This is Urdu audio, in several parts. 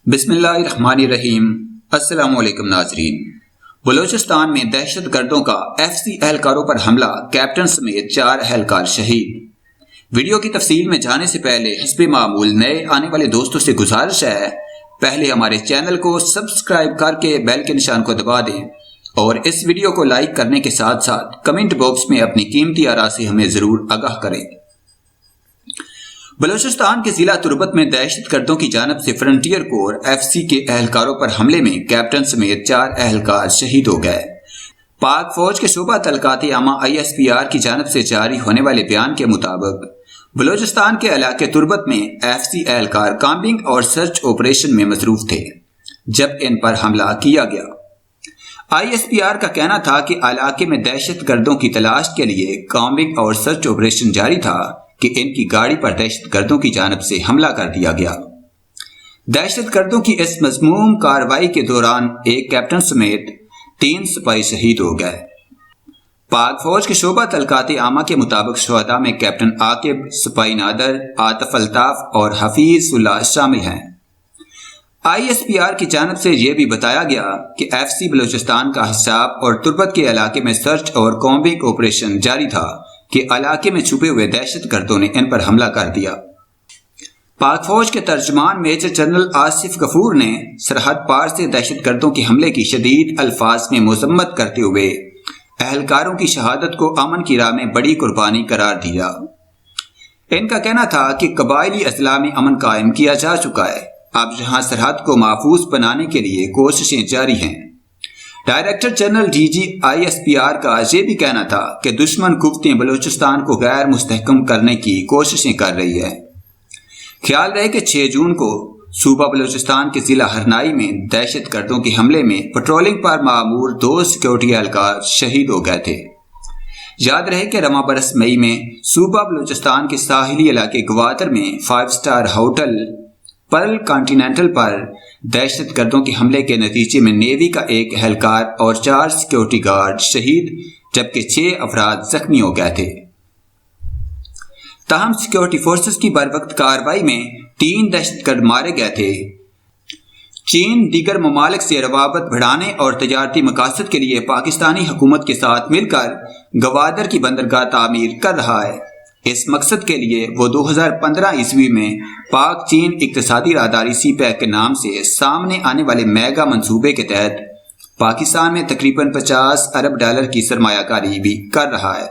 بسم اللہ الرحمن الرحیم۔ السلام علیکم ناظرین۔ بلوچستان میں دہشت گردوں کا FCC اہلکاروں پر حملہ، کیپٹن سمیت 4 اہلکار شہید۔ ویڈیو کی تفصیل میں جانے سے پہلے حسب معمول نئے آنے والے دوستوں سے گزارش ہے پہلے ہمارے چینل کو سبسکرائب کر کے بیل کے نشان کو دبا دیں اور اس ویڈیو کو لائک کرنے کے ساتھ ساتھ کمنٹ باکس میں اپنی قیمتی آراء سے ہمیں ضرور آگاہ کریں۔ بلوچستان کے ضلع تربت میں دہشت گردوں کی جانب سے فرنٹیئر کور FCC کے اہلکاروں پر حملے میں کیپٹن سمیت 4 اہلکار شہید ہو گئے۔ پاک فوج کے شعبہ تعلقات عامہ ISPR کی جانب سے جاری ہونے والے بیان کے مطابق بلوچستان کے علاقے تربت میں FCC اہلکار کامبنگ اور سرچ آپریشن میں مصروف تھے جب ان پر حملہ کیا گیا۔ ISPR کا کہنا تھا کہ علاقے میں دہشت گردوں کی تلاش کے لیے کامبنگ اور سرچ آپریشن جاری تھا کہ ان کی گاڑی پر دہشت گردوں کی جانب سے حملہ کر دیا گیا۔ دہشت گردوں کی اس مذموم کارروائی کے دوران ایک کیپٹن سمیت 3 سپاہی شہید ہو گئے۔ پاک فوج کے شعبہ تعلقات عامہ کے مطابق شہداء میں کیپٹن عاقب، سپاہی نادر، عاطف الطاف اور حفیظ اللہ شامل ہیں۔ ISPR کی جانب سے یہ بھی بتایا گیا کہ FCC بلوچستان کا حساب اور تربت کے علاقے میں سرچ اور کامبنگ آپریشن جاری تھا کہ علاقے میں چھپے ہوئے دہشت گردوں نے ان پر حملہ کر دیا۔ پاک فوج کے ترجمان میجر جنرل آصف غفور نے سرحد پار سے دہشت گردوں کے حملے کی شدید الفاظ میں مذمت کرتے ہوئے اہلکاروں کی شہادت کو امن کی راہ میں بڑی قربانی قرار دیا۔ ان کا کہنا تھا کہ قبائلی اضلاع میں امن قائم کیا جا چکا ہے، اب یہاں سرحد کو محفوظ بنانے کے لیے کوششیں جاری ہیں۔ ڈائریکٹر جنرل DG ISPR کا یہ بھی کہنا تھا کہ دشمن قوتیں بلوچستان کو غیر مستحکم کرنے کی کوششیں کر رہی ہے۔ خیال رہے کہ 6 جون کو صوبہ بلوچستان کے ضلع ہرنائی میں دہشت گردوں کے حملے میں پٹرولنگ پر مامور 2 سیکیورٹی اہلکار شہید ہو گئے تھے۔ یاد رہے کہ رواں برس مئی میں صوبہ بلوچستان کے ساحلی علاقے گوادر میں 5 اسٹار ہوٹل پرل کانٹیننٹل پر دہشت گردوں کے حملے کے نتیجے میں نیوی کا ایک اہلکار اور 4 سیکیورٹی گارڈ شہید جبکہ 6 افراد زخمی ہو گئے تھے۔ تاہم سیکیورٹی فورسز کی بروقت کارروائی میں 3 دہشت گرد مارے گئے تھے۔ چین دیگر ممالک سے روابط بڑھانے اور تجارتی مقاصد کے لیے پاکستانی حکومت کے ساتھ مل کر گوادر کی بندرگاہ تعمیر کر رہا ہے۔ اس مقصد کے لیے وہ 2015 عیسوی میں پاک چین اقتصادی راہداری PAK کے نام سے سامنے آنے والے میگا منصوبے کے تحت پاکستان میں تقریباً $50 ارب کی سرمایہ کاری بھی کر رہا ہے۔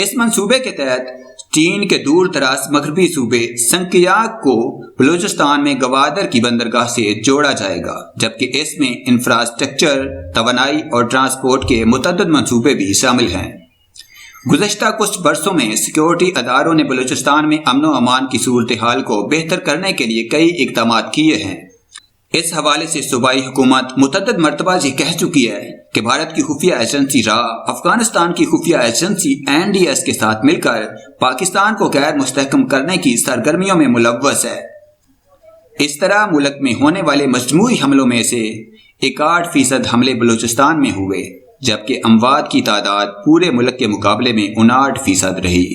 اس منصوبے کے تحت چین کے دور دراز مغربی صوبے سنکیاک کو بلوچستان میں گوادر کی بندرگاہ سے جوڑا جائے گا، جبکہ اس میں انفراسٹرکچر، توانائی اور ٹرانسپورٹ کے متعدد منصوبے بھی شامل ہیں۔ گزشتہ کچھ برسوں میں سیکیورٹی اداروں نے بلوچستان میں امن و امان کی صورتحال کو بہتر کرنے کے لیے کئی اقدامات کیے ہیں۔ اس حوالے سے صوبائی حکومت متعدد مرتبہ یہ کہہ چکی ہے کہ بھارت کی خفیہ ایجنسی افغانستان کی خفیہ ایجنسی NDS کے ساتھ مل کر پاکستان کو غیر مستحکم کرنے کی سرگرمیوں میں ملوث ہے۔ اس طرح ملک میں ہونے والے مجموعی حملوں میں سے 61% حملے بلوچستان میں ہوئے، جبکہ اموات کی تعداد پورے ملک کے مقابلے میں 59% رہی۔